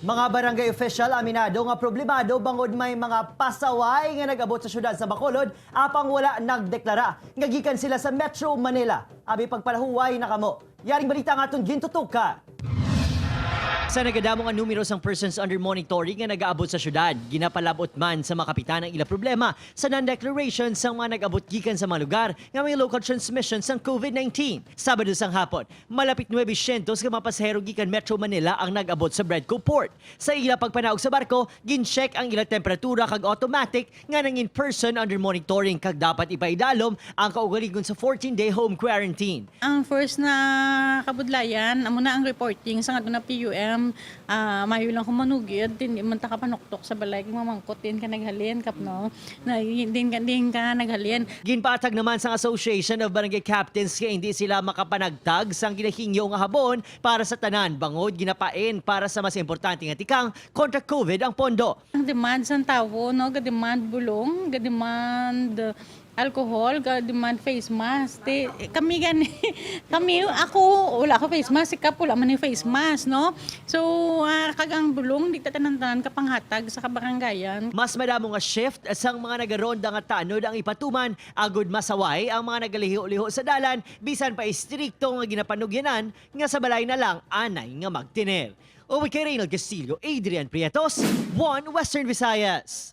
Mga barangay official aminado nga problemado bangod may mga pasaway nga nag-abot sa syudad sa Bacolod apang wala nagdeklara nga gikan sila sa Metro Manila. Abi pagpalahuway na kamo. Yaring balita nga atong gintutok ka. Sa nagadamo nga numero sang persons under monitoring nga nag-aabot sa syudad, ginapalabot man sa mga kapitan ang ila problema sa non-declaration sang mga nag-abot gikan sa mga lugar nga may local transmission sang COVID-19. Sabado sang hapon, malapit 900 nga mga pasahero gikan Metro Manila ang nag-abot sa Bredco Port. Sa ila pagpanaog sa barko, gin-check ang ila temperatura kag automatic nga nang in-person under monitoring kag dapat ipaidalom ang kaugalingon sa 14-day home quarantine. Ang first na kabudlayan, amo na ang reporting sa nga na PUM, mayo lang kumanugid, hindi man ta kapanuktok sa balay, kung mamangkot din ka naghalin, kapno, na din ka naghalin. Ginpatag naman sa Association of Barangay Captains kaya hindi sila makapanagtag sang ginahingyo nga habon para sa tanan, bangod ginapain para sa mas importante nga tikang kontra COVID ang pondo. Ang demand sa tao, no, ga-demand bulong, ga-demand alcohol, ga-demand face mask. Kami gani, ako, wala ako face mask, ikap, wala man yung face mask, no? So, kagang bulong, di tatanantanan kapanghatag sa kabarangayan. Mas madamo nga shift sang mga nagaronda nga tanod ang ipatuman, agud masaway ang mga nagaliho-liho sa dalan, bisan pa istrikto nga ginapanugyanan, nga sa balay na lang anay nga magtinel. Uwi kay Reynald Castillo, Adrian Prietos, One Western Visayas.